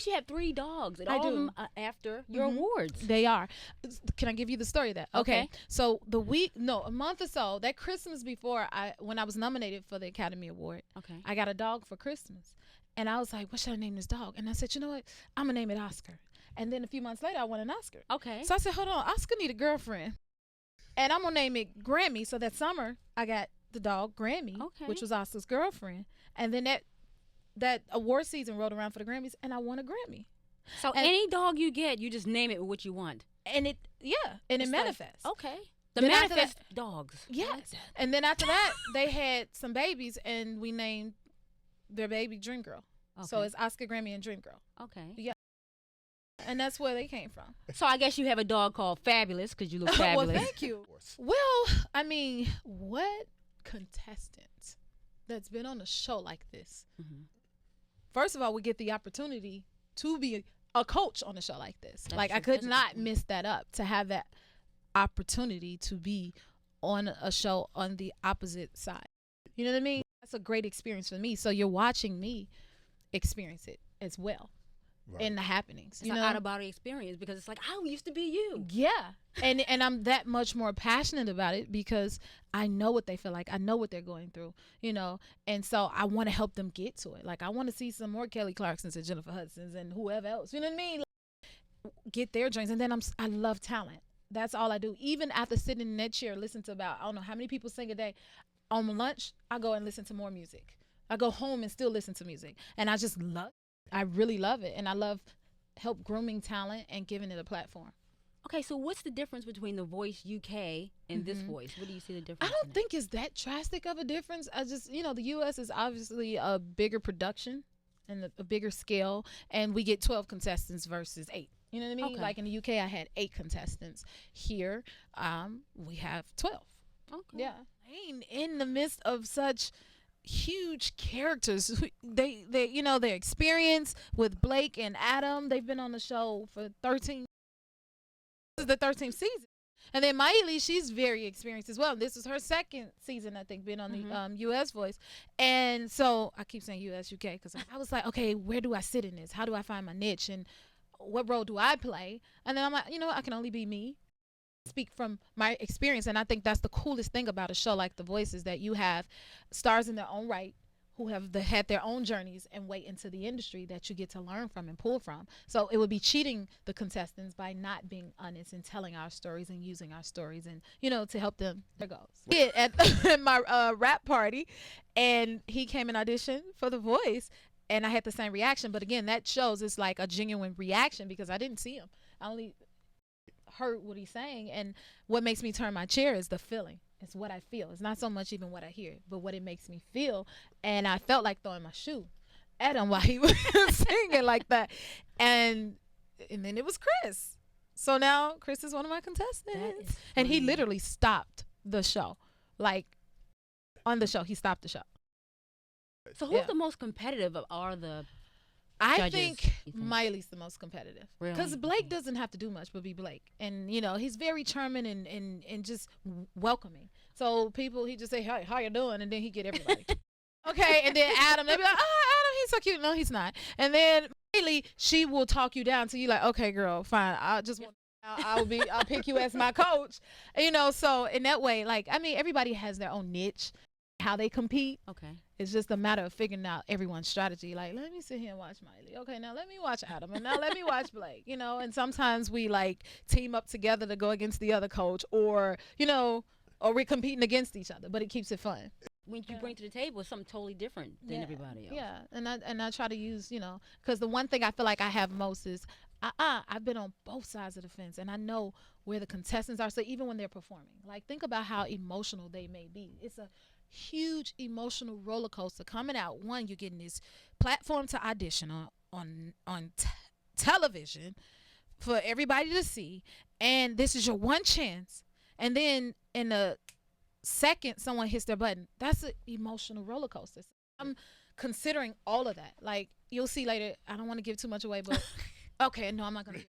course, you have 3 dogs. And I all do. of them are after your awards. They are. Can I give you the story of that? Okay. So a month or so, that Christmas before when I was nominated for the Academy Award, Okay. I got a dog for Christmas. And I was like, what should I name this dog? And I said, you know what? I'm going to name it Oscar. And then a few months later, I won an Oscar. Okay. So I said, hold on, Oscar need a girlfriend. And I'm going to name it Grammy. So that summer, I got the dog Grammy, which was Oscar's girlfriend. And then that award season rolled around for the Grammys, and I won a Grammy. So any dog you get, you just name it with what you want. And it manifests. Okay. The Then manifest dogs. Yes. I like that. And then after that, they had some babies, and we named their baby Dream Girl. Okay. So it's Oscar, Grammy, and Dream Girl. Okay. Yeah. And that's where they came from. So I guess you have a dog called Fabulous because you look fabulous. Well, thank you. Well, I mean, what contestant that's been on a show like this? First of all, we get the opportunity to be a coach on a show like this. That's like, true. I could That's not miss that up, to have that opportunity to be on a show on the opposite side. You know what I mean? That's a great experience for me. So you're watching me experience it as well. Right. In the happenings. It's an out-of-body experience because it's like, I used to be you. Yeah. And I'm that much more passionate about it because I know what they feel like. I know what they're going through, you know. And so I want to help them get to it. Like, I want to see some more Kelly Clarksons and Jennifer Hudsons and whoever else. You know what I mean? Like, get their dreams. And then I love talent. That's all I do. Even after sitting in that chair, listen to about, I don't know how many people sing a day. On my lunch, I go and listen to more music. I go home and still listen to music. And I just love it. I really love it. And I love help grooming talent and giving it a platform. Okay, so what's the difference between The Voice UK and this voice? What do you see the difference? I don't think it's that drastic of a difference. I just, the U.S. is obviously a bigger production and a bigger scale, and we get 12 contestants versus 8. You know what I mean? Okay. Like in the UK, I had 8 contestants. Here, we have 12. Okay. Yeah. In the midst of such huge characters, they their experience with Blake and Adam, they've been on the show for 13. This is the 13th season. And then Miley, she's very experienced as well. This is her 2nd season, I think, being on the U.S. Voice. And so I keep saying U.S. UK because I was like, okay, where do I sit in this? How do I find my niche? And what role do I play? And then I'm like, I can only be me. Speak from my experience. And I think that's the coolest thing about a show like The Voice is that you have stars in their own right who have had their own journeys and way into the industry that you get to learn from and pull from. So it would be cheating the contestants by not being honest and telling our stories and using our stories and, to help them. There goes. At my rap party, and he came and auditioned for The Voice, and I had the same reaction. But again, that shows it's like a genuine reaction because I didn't see him. I only heard what he's saying, and what makes me turn my chair is the feeling. It's what I feel. It's not so much even what I hear, but what it makes me feel. And I felt like throwing my shoe at him while he was singing like that. And then it was Chris. So now Chris is one of my contestants. And he literally stopped the show. Like, on the show, he stopped the show. So who's the most competitive of all the I judges, think Miley's the most competitive. Really? Because Blake doesn't have to do much but be Blake. And, he's very charming and just welcoming. So people, he just say, hey, how you doing? And then he get everybody. Okay, and then Adam, they be like, Adam, he's so cute. No, he's not. And then Miley, she will talk you down to you like, okay, girl, fine. I'll pick you as my coach. So in that way, everybody has their own niche, how they compete. Okay. It's just a matter of figuring out everyone's strategy. Like, let me sit here and watch Miley. Okay, now let me watch Adam. And now let me watch Blake. And sometimes we team up together to go against the other coach or we're competing against each other, but it keeps it fun. When you bring to the table is something totally different than everybody else. Yeah, and I try to use, because the one thing I feel like I have most is, I've been on both sides of the fence, and I know where the contestants are. So even when they're performing, think about how emotional they may be. It's a huge emotional roller coaster coming out. One, you're getting this platform to audition on television for everybody to see, and this is your one chance. And then in a second, someone hits their button. That's an emotional roller coaster. I'm considering all of that. Like, you'll see later. I don't want to give too much away, but okay, no, I'm not gonna.